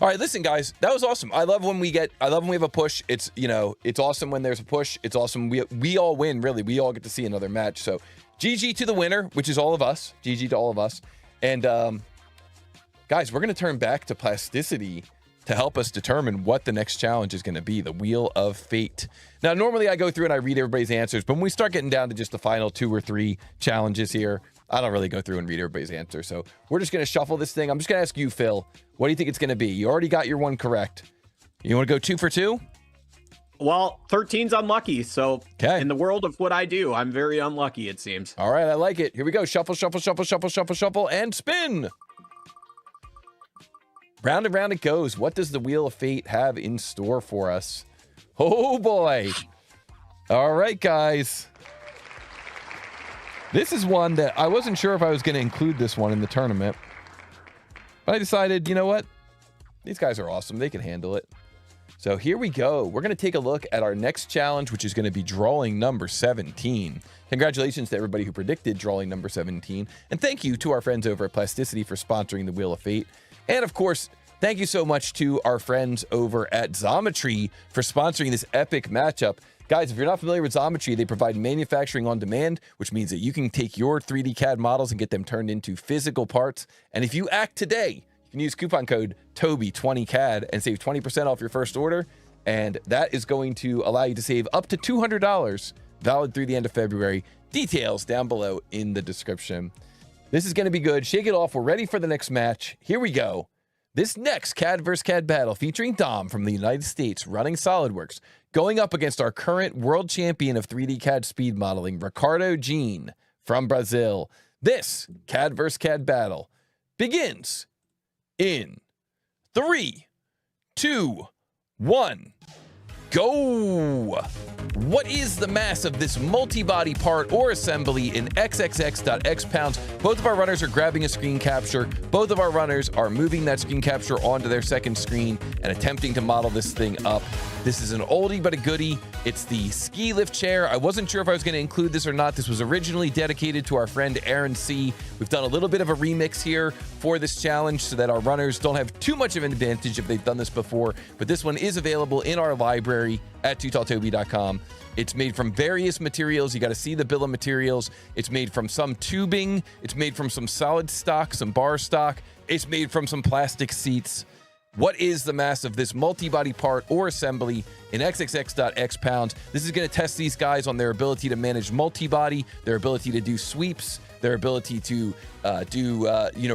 All right, listen, guys, that was awesome. I love when we have a push. It's, it's awesome when there's a push. It's awesome. We all win, really. We all get to see another match. So GG to the winner, which is all of us. GG to all of us. And guys, we're going to turn back to plasticity to help us determine what the next challenge is going to be, the Wheel of Fate. Now, normally I go through and I read everybody's answers, but when we start getting down to just the final 2 or 3 challenges here, I don't really go through and read everybody's answer. So we're just going to shuffle this thing. I'm just going to ask you, Phil, what do you think it's going to be? You already got your one correct. You want to go 2 for 2? Well, 13's unlucky. So okay. In the world of what I do, I'm very unlucky, it seems. All right, I like it. Here we go. Shuffle, shuffle, shuffle, shuffle, shuffle, shuffle, and spin. Round and round it goes. What does the Wheel of Fate have in store for us? Oh, boy. All right, guys. This is one that I wasn't sure if I was going to include this one in the tournament. But I decided, you know what? These guys are awesome. They can handle it. So here we go. We're going to take a look at our next challenge, which is going to be drawing number 17. Congratulations to everybody who predicted drawing number 17. And thank you to our friends over at Plasticity for sponsoring the Wheel of Fate. And of course, thank you so much to our friends over at Xometry for sponsoring this epic matchup. Guys, if you're not familiar with Xometry, they provide manufacturing on demand, which means that you can take your 3D CAD models and get them turned into physical parts. And if you act today, you can use coupon code TOBY20CAD and save 20% off your first order. And that is going to allow you to save up to $200, valid through the end of February. Details down below in the description. This is going to be good. Shake it off. We're ready for the next match. Here we go. This next CAD vs. CAD battle featuring Dom from the United States running SolidWorks going up against our current world champion of 3D CAD speed modeling, Ricardo Jean from Brazil. This CAD vs. CAD battle begins in 3, 2, 1. Go! What is the mass of this multi-body part or assembly in XXX.X pounds? Both of our runners are grabbing a screen capture. Both of our runners are moving that screen capture onto their second screen and attempting to model this thing up. This is an oldie but a goodie. It's the ski lift chair. I wasn't sure if I was going to include this or not. This was originally dedicated to our friend Aaron C. We've done a little bit of a remix here for this challenge so that our runners don't have too much of an advantage if they've done this before. But this one is available in our library at tootalltoby.com. It's made from various materials. You got to see the bill of materials. It's made from some tubing. It's made from some solid stock, some bar stock. It's made from some plastic seats. What is the mass of this multi-body part or assembly in XXX.X pounds? This is going to test these guys on their ability to manage multi-body, their ability to do sweeps, their ability to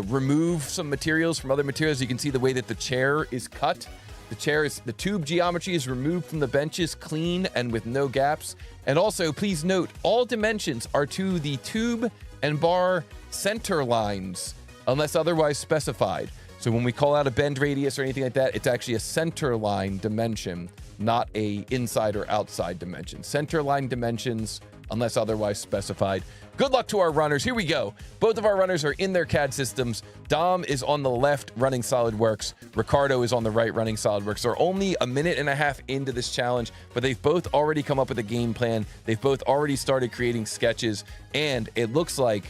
remove some materials from other materials. You can see the way that the chair is cut. The tube geometry is removed from the benches clean and with no gaps. And also, please note, all dimensions are to the tube and bar center lines, unless otherwise specified. So when we call out a bend radius or anything like that, it's actually a center line dimension, not a inside or outside dimension. Center line dimensions, unless otherwise specified. Good luck to our runners. Here we go. Both of our runners are in their CAD systems. Dom is on the left running SolidWorks. Ricardo is on the right running SolidWorks. They're only a minute and a half into this challenge, but they've both already come up with a game plan. They've both already started creating sketches, and it looks like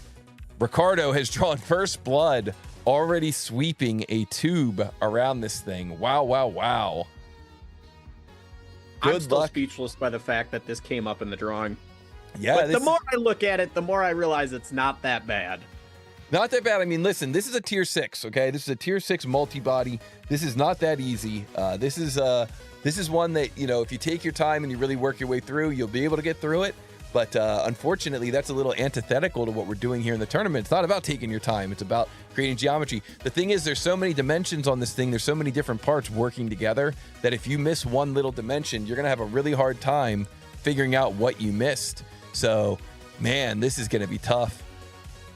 Ricardo has drawn first blood, already sweeping a tube around this thing. Wow, wow, wow. I'm still speechless by the fact that this came up in the drawing. Yeah, but the more I look at it, the more I realize it's not that bad. Not that bad. I mean, listen, this is a tier 6, okay? This is a tier 6 multi-body. This is not that easy. This is one that, if you take your time and you really work your way through, you'll be able to get through it. But unfortunately, that's a little antithetical to what we're doing here in the tournament. It's not about taking your time. It's about creating geometry. The thing is, there's so many dimensions on this thing. There's so many different parts working together that if you miss one little dimension, you're going to have a really hard time figuring out what you missed. So, man, this is going to be tough.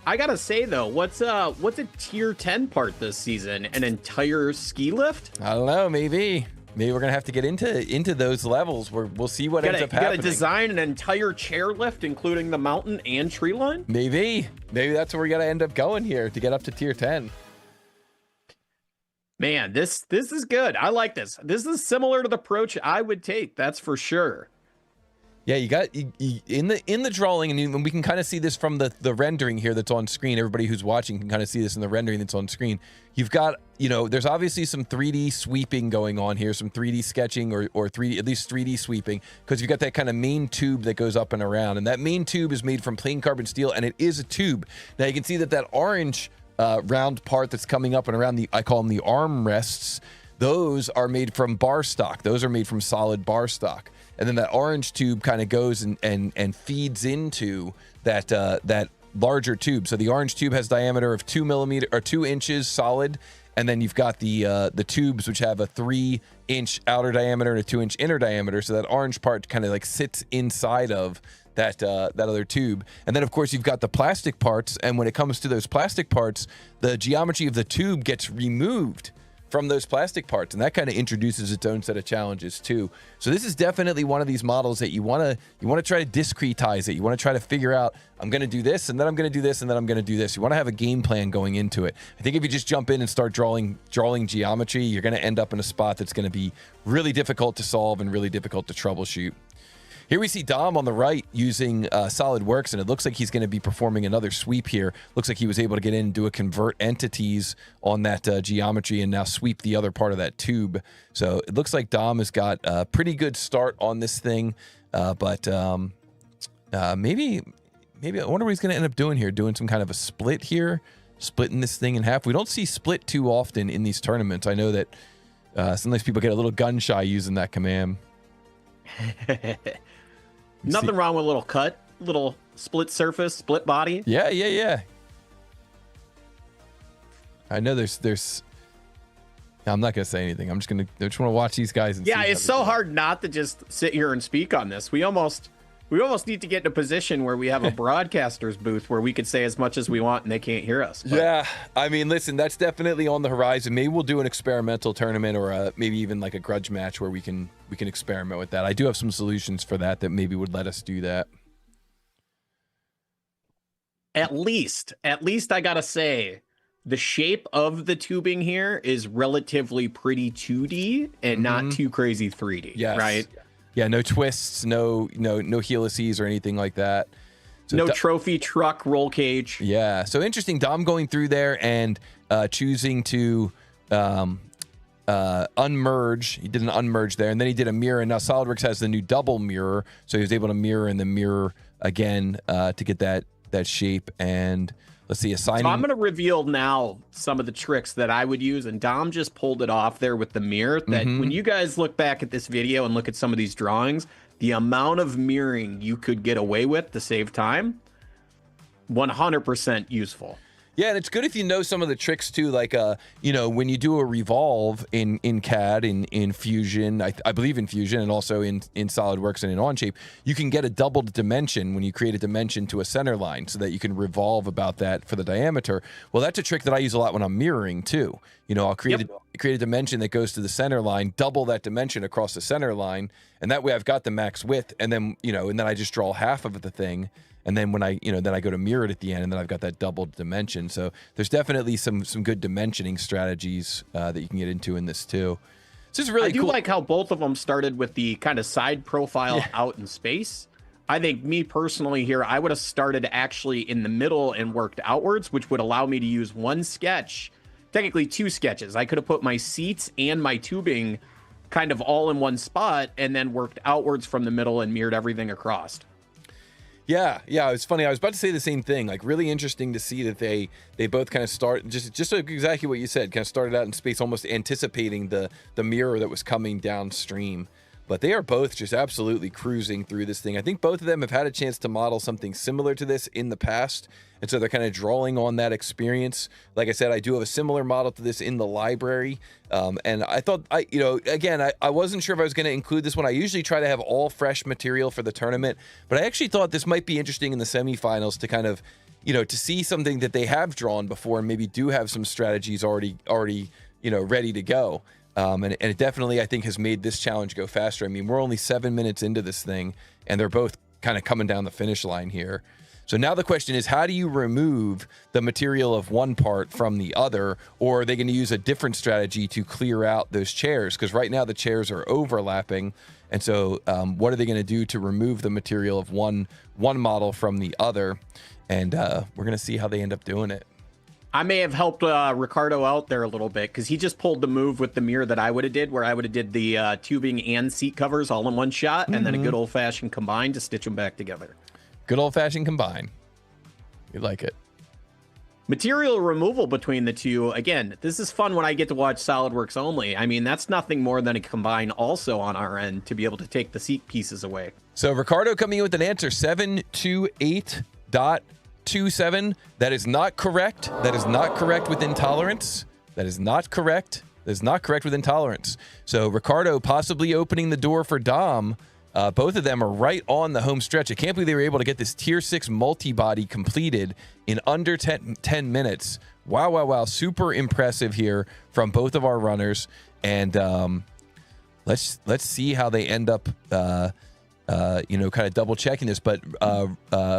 I got to say, though, what's a tier 10 part this season? An entire ski lift? I don't know. Maybe we're going to have to get into those levels where we'll see what ends up happening. You got to design an entire chair lift, including the mountain and tree line? Maybe that's where we got to end up going here to get up to tier 10. Man, this is good. I like this. This is similar to the approach I would take. That's for sure. Yeah, you got in the drawing, and we can kind of see this from the rendering here that's on screen. Everybody who's watching can kind of see this in the rendering that's on screen. You've got, there's obviously some 3D sweeping going on here, some 3D sketching or 3D, at least 3D sweeping, because you've got that kind of main tube that goes up and around, and that main tube is made from plain carbon steel, and it is a tube. Now you can see that orange round part that's coming up and around, I call them the arm rests. Those are made from bar stock. Those are made from solid bar stock. And then that orange tube kind of goes and feeds into that larger tube. So the orange tube has diameter of 2 inches solid, and then you've got the tubes which have a 3-inch outer diameter and a 2-inch inner diameter. So that orange part kind of like sits inside of that other tube. And then of course you've got the plastic parts, and when it comes to those plastic parts, the geometry of the tube gets removed from those plastic parts, and that kind of introduces its own set of challenges too. So this is definitely one of these models that you want to try to discretize it. You want to try to figure out, I'm going to do this, and then I'm going to do this, and then I'm going to do this. You want to have a game plan going into it. I think if you just jump in and start drawing geometry, you're going to end up in a spot that's going to be really difficult to solve and really difficult to troubleshoot. Here we see Dom on the right using SolidWorks, and it looks like he's going to be performing another sweep here. Looks like he was able to get in and do a convert entities on that geometry and now sweep the other part of that tube. So it looks like Dom has got a pretty good start on this thing, but maybe I wonder what he's going to end up doing here, doing some kind of a split here, splitting this thing in half. We don't see split too often in these tournaments. I know that sometimes people get a little gun shy using that command. Nothing wrong with a little cut, little split surface, split body. Yeah. I know there's. I'm not gonna say anything. I just want to watch these guys. And yeah, it's so hard not to just sit here and speak on this. We almost need to get in a position where we have a broadcaster's booth where we could say as much as we want and they can't hear us. But yeah, I mean, listen, that's definitely on the horizon. Maybe we'll do an experimental tournament, or maybe even like a grudge match where we can experiment with that. I do have some solutions for that maybe would let us do that. At least I gotta say, the shape of the tubing here is relatively pretty 2D and not too crazy 3D. Yes. Right? Yeah, no twists, no helices or anything like that. So no trophy truck roll cage. Yeah, so interesting. Dom going through there and choosing to unmerge. He did an unmerge there, and then he did a mirror. And now SolidWorks has the new double mirror, so he was able to mirror in the mirror again to get that shape. And let's see, assigning. So I'm going to reveal now some of the tricks that I would use, and Dom just pulled it off there with the mirror. That when you guys look back at this video and look at some of these drawings, the amount of mirroring you could get away with to save time, 100% useful. Yeah, and it's good if you know some of the tricks too, like when you do a revolve in CAD, in Fusion, I believe in Fusion, and also in SolidWorks and in Onshape, you can get a doubled dimension when you create a dimension to a center line, so that you can revolve about that for the diameter. Well, that's a trick that I use a lot when I'm mirroring too. I'll create a dimension that goes to the center line, double that dimension across the center line, and that way I've got the max width, and then and then I just draw half of the thing. And then when I go to mirror it at the end, and then I've got that doubled dimension. So there's definitely some good dimensioning strategies that you can get into in this too. This is really cool. I do like how both of them started with the kind of side profile out in space. I think me personally here, I would have started actually in the middle and worked outwards, which would allow me to use one sketch, technically two sketches. I could have put my seats and my tubing kind of all in one spot and then worked outwards from the middle and mirrored everything across. Yeah, it's funny. I was about to say the same thing. Like, really interesting to see that they both kind of start just exactly what you said. Kind of started out in space, almost anticipating the mirror that was coming downstream. But they are both just absolutely cruising through this thing. I think both of them have had a chance to model something similar to this in the past, and so they're kind of drawing on that experience. Like I said, I do have a similar model to this in the library, and I thought, I wasn't sure if I was going to include this one. I usually try to have all fresh material for the tournament, but I actually thought this might be interesting in the semifinals to kind of, to see something that they have drawn before and maybe do have some strategies already ready to go. And it definitely, I think, has made this challenge go faster. I mean, we're only 7 minutes into this thing, and they're both kind of coming down the finish line here. So now the question is, how do you remove the material of one part from the other? Or are they going to use a different strategy to clear out those chairs? Because right now the chairs are overlapping. And so what are they going to do to remove the material of one model from the other? And we're going to see how they end up doing it. I may have helped Ricardo out there a little bit, because he just pulled the move with the mirror that I would have did, where I would have did the tubing and seat covers all in one shot, and then a good old-fashioned combine to stitch them back together. Good old-fashioned combine. You like it. Material removal between the two. Again, this is fun when I get to watch SolidWorks only. I mean, that's nothing more than a combine also on our end to be able to take the seat pieces away. So Ricardo coming in with an answer, 728.27. That is not correct. That is not correct with intolerance. That is not correct. That is not correct with intolerance. So Ricardo possibly opening the door for Dom. Both of them are right on the home stretch. I can't believe they were able to get this tier 6 multi-body completed in under 10 minutes. Wow, wow, wow. Super impressive here from both of our runners. And let's see how they end up, kind of double checking this. But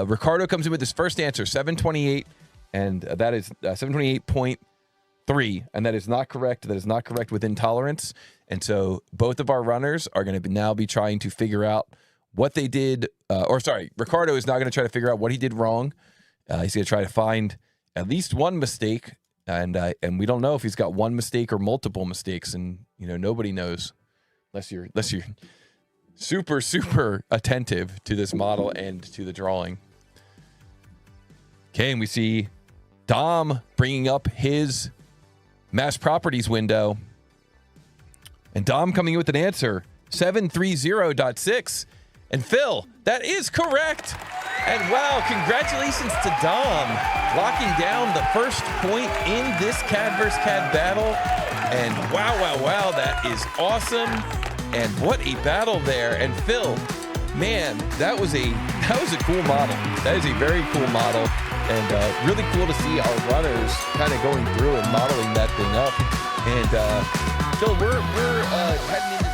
Ricardo comes in with his first answer, 728, and that is 728.3, and that is not correct. That is not correct with intolerance. And so both of our runners are going to now be trying to figure out what they did, Ricardo is now going to try to figure out what he did wrong. He's going to try to find at least one mistake, and we don't know if he's got one mistake or multiple mistakes, and nobody knows unless you're super, super attentive to this model and to the drawing. Okay, and we see Dom bringing up his mass properties window. And Dom coming in with an answer, 730.6. And Phil, that is correct. And wow, congratulations to Dom, locking down the first point in this CAD vs. CAD battle. And wow, wow, wow, that is awesome. And what a battle there. And Phil, man, that was a cool model. That is a very cool model. And really cool to see our runners kind of going through and modeling that thing up. And Phil, we're heading into